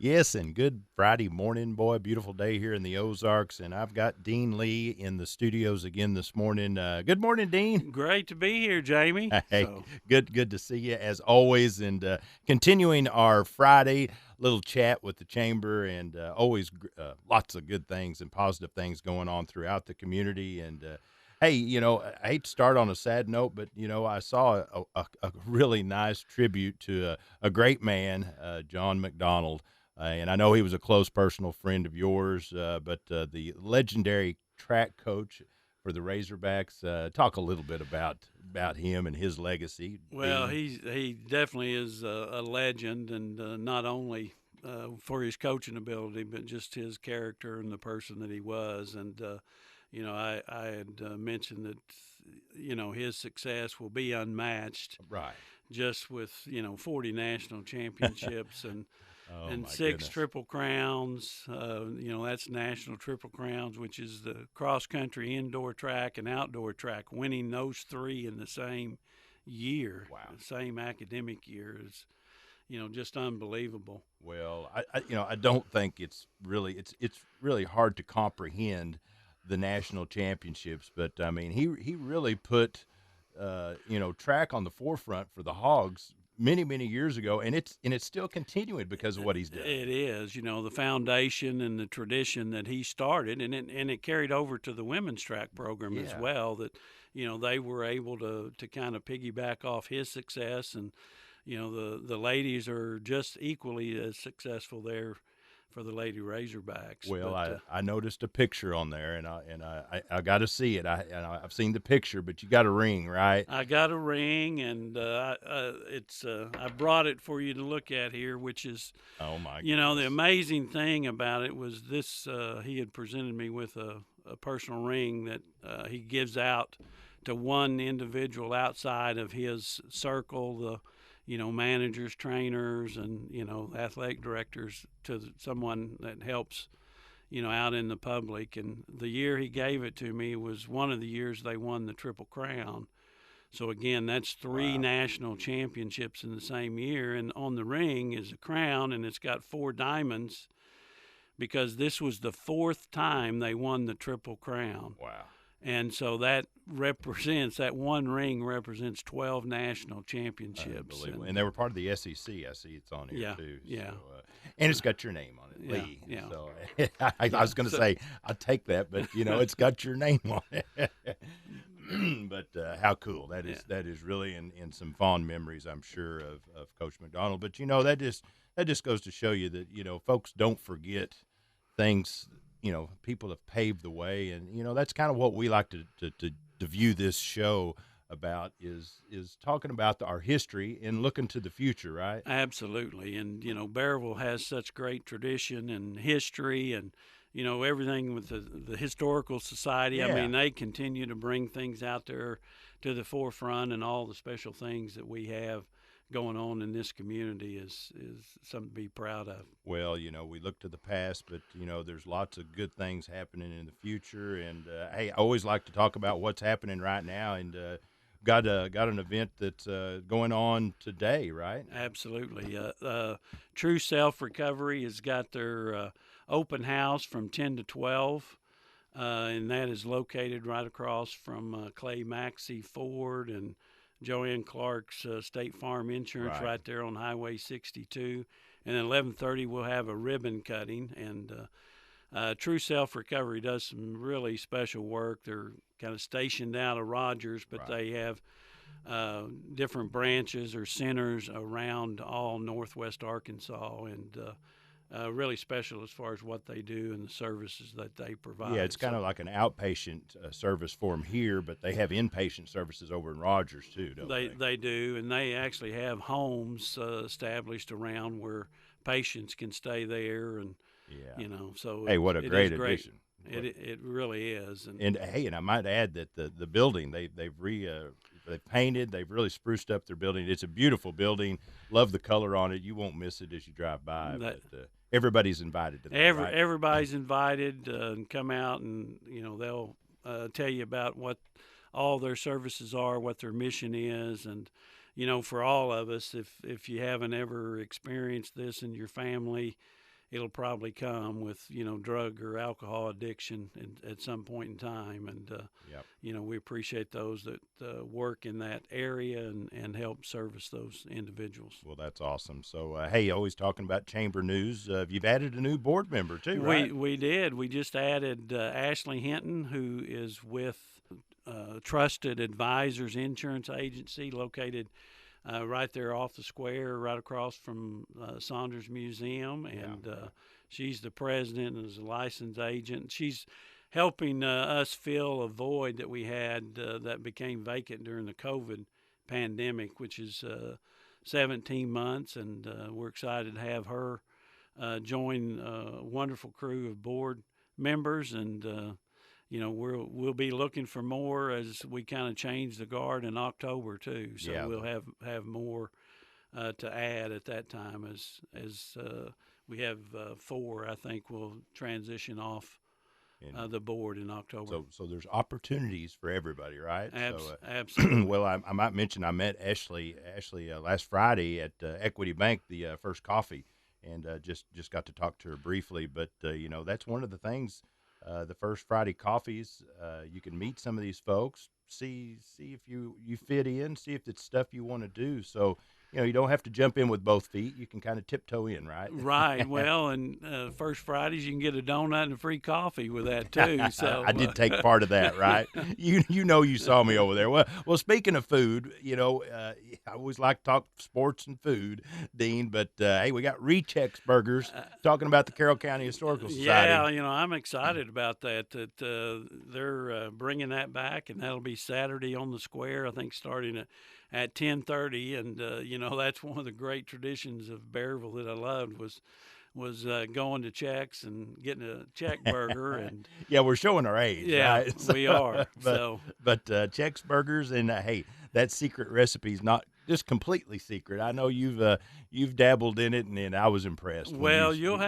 Yes, and good Friday morning, boy. Beautiful day here in the Ozarks, and I've got Dean Lee in the studios again this morning. Good morning, Dean. Great to be here, Jamie. Hey, good to see you as always, and continuing our Friday little chat with the chamber, and always lots of good things and positive things going on throughout the community. And hey, I hate to start on a sad note, but I saw a really nice tribute to a great man, John McDonald. And I know he was a close personal friend of yours, but the legendary track coach for the Razorbacks. Talk a little bit about him and his legacy. Well, Dean. he definitely is a legend, and not only for his coaching ability, but just his character and the person that he was. And I had mentioned that his success will be unmatched, Right. just with 40 national championships and Oh and my six goodness. triple crowns. That's national triple crowns, which is the cross country indoor track and outdoor track. Winning those three in the same year, Wow. the same academic year, is just unbelievable. Well, I don't think it's really hard to comprehend the national championships, but I mean he really put track on the forefront for the Hogs many years ago, and it's still continuing because of what he's done. It is, the foundation and the tradition that he started, and it carried over to the women's track program as Yeah. well. That they were able to kind of piggyback off his success, and the ladies are just equally as successful there for the Lady Razorbacks. Well, But I noticed a picture on there, and I got to see it. I've seen the picture, but you got a ring, right? I got a ring, and I brought it for you to look at here, which is, Oh my the goodness. amazing thing about it was this. He had presented me with a personal ring that he gives out to one individual outside of his circle, the managers, trainers, and athletic directors, to someone that helps out in the public. And the year he gave it to me was one of the years they won the Triple Crown. So again, that's three Wow. national championships in the same year. And on the ring is a crown, and it's got four diamonds because this was the fourth time they won the Triple Crown. Wow. And so that one ring represents 12 national championships. Unbelievable. And they were part of the SEC. I see it's on here Yeah, too. yeah. So, and it's got your name on it, Yeah, Lee. yeah. So I was going to say I'll take that, but it's got your name on it. But how cool that is! Yeah. That is really in some fond memories, I'm sure, of Coach McDonald. But that just goes to show you that folks don't forget things. People have paved the way, and that's kind of what we like to view this show about is talking about our history and looking to the future, right? Absolutely. And, Berryville has such great tradition and history, and, everything with the Historical Society. I Yeah. mean, they continue to bring things out there to the forefront, and all the special things that we have going on in this community is something to be proud of. Well, we look to the past, but there's lots of good things happening in the future. And hey, I always like to talk about what's happening right now. And got an event that's going on today, right? Absolutely. True Self Recovery has got their open house from 10 to 12, and that is located right across from Clay Maxey Ford and Joanne Clark's State Farm Insurance, Right. right there on Highway 62. And at 11:30 we'll have a ribbon cutting. And True Self Recovery does some really special work. They're kind of stationed out of Rogers, but Right. they have different branches or centers around all Northwest Arkansas, and really special as far as what they do and the services that they provide. Yeah, it's kind of like an outpatient service for them here, but they have inpatient services over in Rogers too, don't they? They do, and they actually have homes established around where patients can stay there, and Yeah. so Hey, what a it great is great. addition. It really is, And hey, and I might add that the building they've painted, they've really spruced up their building. It's a beautiful building. Love the color on it. You won't miss it as you drive by. That- But everybody's invited to that, right? everybody's invited and come out, and they'll tell you about what all their services are, what their mission is. And for all of us, if you haven't ever experienced this in your family, it'll probably come with drug or alcohol addiction at some point in time. And Yep. we appreciate those that work in that area and help service those individuals. Well, that's awesome. So, hey, always talking about chamber news. You've added a new board member too, right? We did. We just added Ashley Hinton, who is with Trusted Advisors Insurance Agency, located right there off the square, right across from Saunders Museum, and she's the president and is a licensed agent. She's helping us fill a void that we had that became vacant during the COVID pandemic, which is 17 months, and we're excited to have her join a wonderful crew of board members, and we'll be looking for more as we kind of change the guard in October too. So we'll have more to add at that time as we have 4. I think will transition off the board in October. So there's opportunities for everybody, right? Absolutely. Well, I might mention I met Ashley last Friday at Equity Bank, the first coffee, and just got to talk to her briefly. But that's one of the things. The first Friday coffees, you can meet some of these folks, see if you fit in, see if it's stuff you want to do. So, you don't have to jump in with both feet. You can kind of tiptoe in, right? Right. Well, and first Fridays you can get a donut and a free coffee with that too. So I did take part of that, right? You saw me over there. Well, speaking of food, I always like to talk sports and food, Dean. But hey, we got Rechex Burgers talking about the Carroll County Historical Society. Yeah, I'm excited about that. That they're bringing that back, and that'll be Saturday on the square. I think starting at 10:30, and that's one of the great traditions of Berryville that I loved was going to Chex and getting a Check burger. And yeah, we're showing our age. Yeah, right? So, we are. But Chex Burgers, and hey, that secret recipe is not just completely secret. I know you've dabbled in it, and I was impressed. Well, you'll have